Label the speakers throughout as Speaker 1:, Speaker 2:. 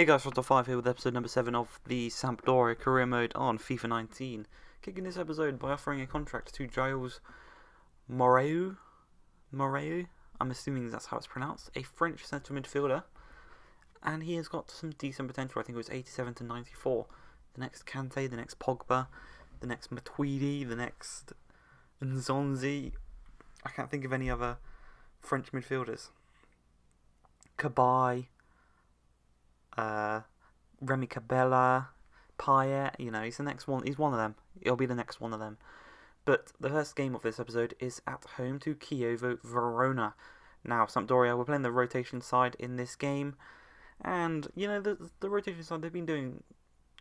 Speaker 1: Hey guys, Roto5 here with episode number 7 of the Sampdoria career mode on FIFA 19. Kicking this episode by offering a contract to Giles Moreu, I'm assuming that's how it's pronounced, a French centre midfielder. And he has got some decent potential. I think it was 87 to 94. The next Kante, the next Pogba, the next Matuidi, the next Nzonzi. I can't think of any other French midfielders. Cabaye. Remy Cabella, Payet, he's the next one. He's one of them. He'll be the next one of them. But the first game of this episode is at home to Chievo Verona. Now, Sampdoria, we're playing the rotation side in this game. And, the rotation side, they've been doing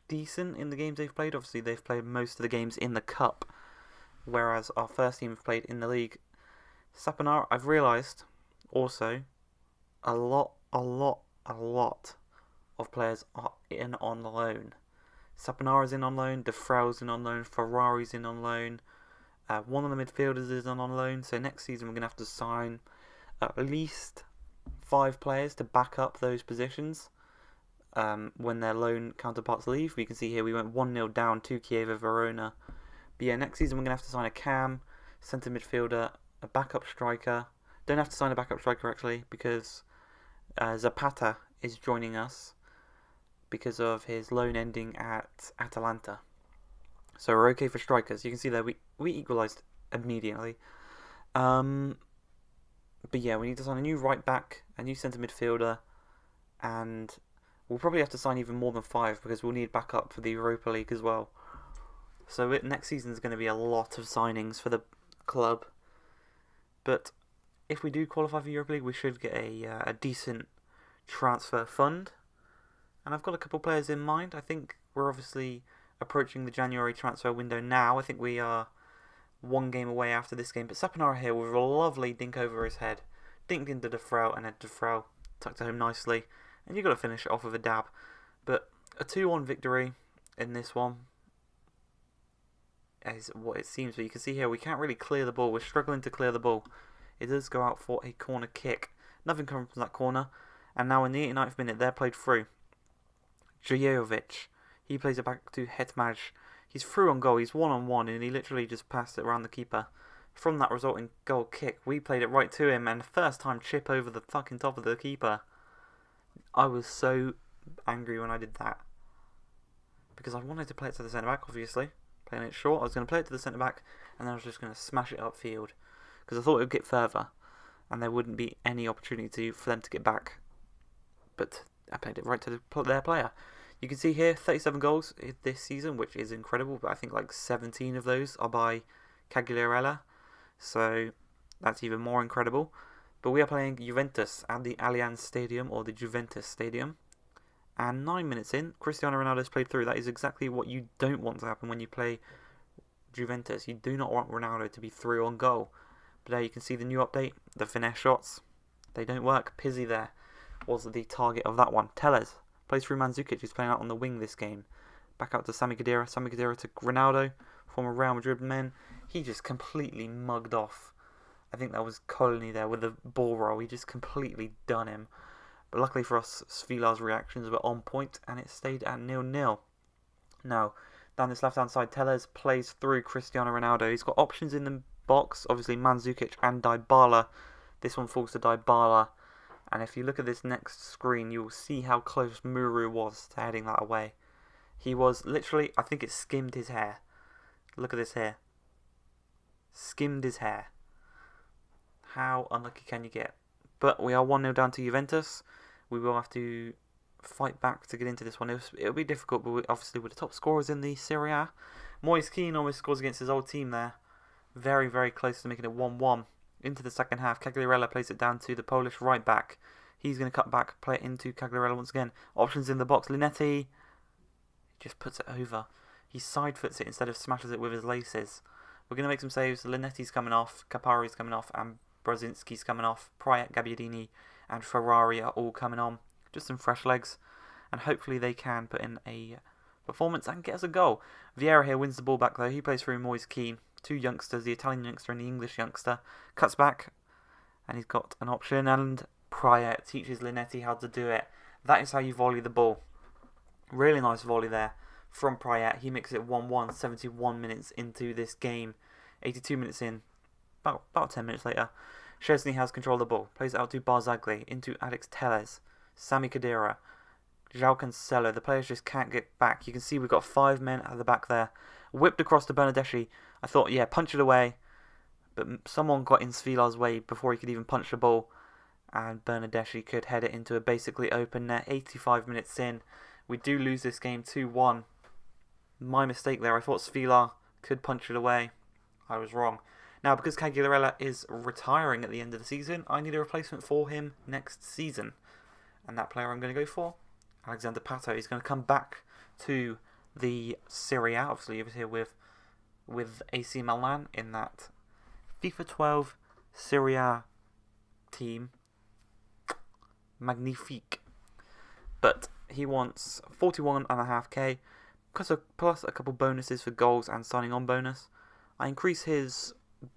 Speaker 1: decent in the games they've played. Obviously, they've played most of the games in the Cup, whereas our first team have played in the league. Sampdoria, I've realised, also, a lot of players are in on loan. Saponara's in on loan, Defrel's in on loan, Ferrari's in on loan, one of the midfielders is on loan, so next season we're going to have to sign at least 5 players to back up those positions when their loan counterparts leave. We can see here we went 1-0 down to Chievo Verona. But yeah, next season we're going to have to sign a cam, centre midfielder, a backup striker. Don't have to sign a backup striker actually, because Zapata is joining us because of his loan ending at Atalanta. So we're okay for strikers. You can see there we equalised immediately. But yeah, we need to sign a new right back, a new centre midfielder, and we'll probably have to sign even more than 5 because we'll need backup for the Europa League as well. So next season is going to be a lot of signings for the club. But if we do qualify for Europa League, we should get a decent transfer fund. And I've got a couple players in mind. I think we're obviously approaching the January transfer window now. I think we are 1 game away after this game. But Saponara here with a lovely dink over his head. Dinked into Defrel, and then Defrel tucked it home nicely. And you've got to finish it off with a dab. But a 2-1 victory in this one is what it seems. But you can see here we can't really clear the ball. We're struggling to clear the ball. It does go out for a corner kick. Nothing coming from that corner. And now in the 89th minute, they're played through. Jojovic, he plays it back to Hetmaj. He's through on goal. He's 1-on-1, and he literally just passed it around the keeper. From that resulting goal kick, we played it right to him, and first time chip over the fucking top of the keeper. I was so angry when I did that, because I wanted to play it to the centre back. Obviously, playing it short, I was going to play it to the centre back, and then I was just going to smash it upfield, because I thought it would get further, and there wouldn't be any opportunity for them to get back. But I played it right to their player. You can see here 37 goals this season, which is incredible, but I think like 17 of those are by Cagliarella, so that's even more incredible. But we are playing Juventus at the Allianz Stadium, or the Juventus Stadium, and 9 minutes in, Cristiano Ronaldo's played through. That is exactly what you don't want to happen when you play Juventus. You do not want Ronaldo to be through on goal. But there you can see the new update, the finesse shots, they don't work. Pizzi there was the target of that one. Tellez plays through Mandzukic, who's playing out on the wing this game. Back out to Sami Khedira. Sami Khedira to Ronaldo, former Real Madrid man. He just completely mugged off. I think that was Colony there with the ball roll. He just completely done him. But luckily for us, Svilar's reactions were on point, and it stayed at 0-0. Now, down this left-hand side, Tellez plays through Cristiano Ronaldo. He's got options in the box, obviously Mandzukic and Dybala. This one falls to Dybala. And if you look at this next screen, you will see how close Muru was to heading that away. He was literally, I think it skimmed his hair. Look at this here. Skimmed his hair. How unlucky can you get? But we are 1-0 down to Juventus. We will have to fight back to get into this one. It'll be difficult, but obviously with the top scorers in the Serie A. Moise Kean almost scores against his old team there. Very, very close to making it 1-1. Into the second half, Cagliarella plays it down to the Polish right back. He's going to cut back, play it into Cagliarella once again. Options in the box. Linetti just puts it over. He side foots it instead of smashes it with his laces. We're going to make some saves. Linetti's coming off, Capari's coming off, and Brzezinski's coming off. Payet, Gabbiadini, and Ferrari are all coming on. Just some fresh legs, and hopefully they can put in a performance and get us a goal. Vieira here wins the ball back though. He plays through Moise Kean. 2 youngsters, the Italian youngster and the English youngster. Cuts back, and he's got an option, and Payet teaches Linetti how to do it. That is how you volley the ball. Really nice volley there from Prayet. He makes it 1-1, 71 minutes into this game. 82 minutes in, about 10 minutes later. Szczesny has control of the ball. Plays it out to Barzagli, into Alex Telles, Sami Khedira, João Cancelo. The players just can't get back. You can see we've got 5 men at the back there. Whipped across to Bernardeschi. I thought, yeah, punch it away. But someone got in Svilar's way before he could even punch the ball. And Bernardeschi could head it into a basically open net. 85 minutes in. We do lose this game 2-1. My mistake there. I thought Svilar could punch it away. I was wrong. Now, because Quagliarella is retiring at the end of the season, I need a replacement for him next season. And that player I'm going to go for, Alexander Pato. He's going to come back to the Serie A. Obviously, he was here with AC Milan in that FIFA 12 Serie A team. Magnifique. But he wants 41.5k plus a couple bonuses for goals and signing on bonus. I increase his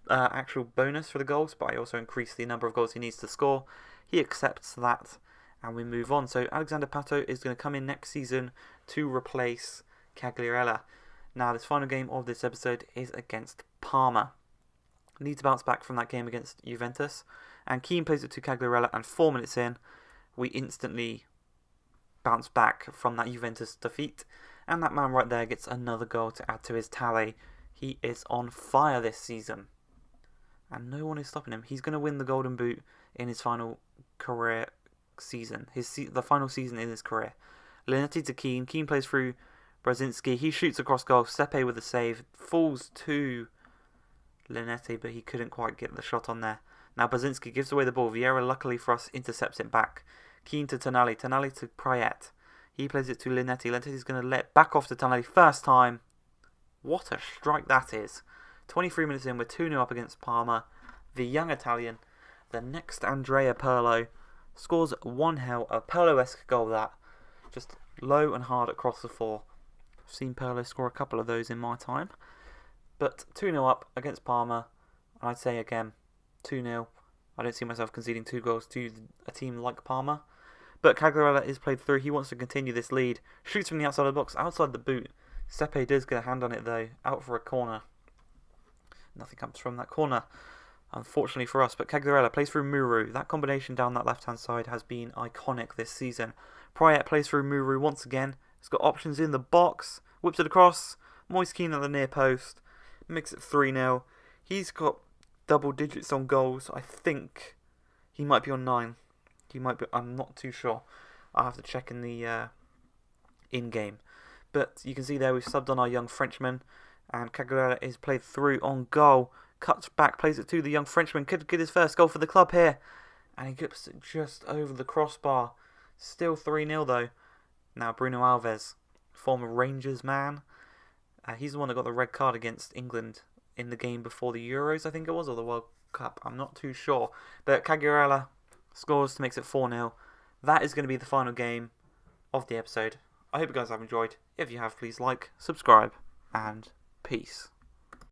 Speaker 1: actual bonus for the goals, but I also increase the number of goals he needs to score. He accepts that, and we move on. So Alexander Pato is going to come in next season to replace Quagliarella. Now, this final game of this episode is against Parma. Need to bounce back from that game against Juventus, and Keane plays it to Quagliarella, and 4 minutes in, we instantly bounce back from that Juventus defeat, and that man right there gets another goal to add to his tally. He is on fire this season, and no one is stopping him. He's going to win the Golden Boot in his final career season, the final season in his career. Linetti to Keane. Keane plays through Brzezinski. He shoots across goal. Sepe with a save. Falls to Linetti, but he couldn't quite get the shot on there. Now Brzezinski gives away the ball. Vieira, luckily for us, intercepts it back. Keane to Tonali. Tonali to Prayet. He plays it to Linetti. Linetti's going to let back off to Tonali. First time. What a strike that is. 23 minutes in, we're 2-0 up against Parma. The young Italian, the next Andrea Pirlo, scores one hell, a Pirlo-esque goal that. Just low and hard across the floor. I've seen Pirlo score a couple of those in my time. But 2-0 up against Parma. I'd say again, 2-0. I don't see myself conceding 2 goals to a team like Parma. But Quagliarella is played through. He wants to continue this lead. Shoots from the outside of the box, outside the boot. Sepe does get a hand on it though, out for a corner. Nothing comes from that corner, unfortunately for us. But Quagliarella plays through Muru. That combination down that left-hand side has been iconic this season. Prayet plays through Muru once again. He's got options in the box. Whips it across. Moise Keane at the near post. Makes it 3-0. He's got double digits on goals. I think he might be on 9. He might be. I'm not too sure. I'll have to check in the in-game. But you can see there we've subbed on our young Frenchman. And Quagliarella is played through on goal. Cuts back, plays it to the young Frenchman. Could get his first goal for the club here. And he gets it just over the crossbar. Still 3-0 though. Now Bruno Alves, former Rangers man. He's the one that got the red card against England in the game before the Euros, I think it was, or the World Cup. I'm not too sure. But Quagliarella scores to make it 4-0. That is going to be the final game of the episode. I hope you guys have enjoyed. If you have, please like, subscribe, and peace.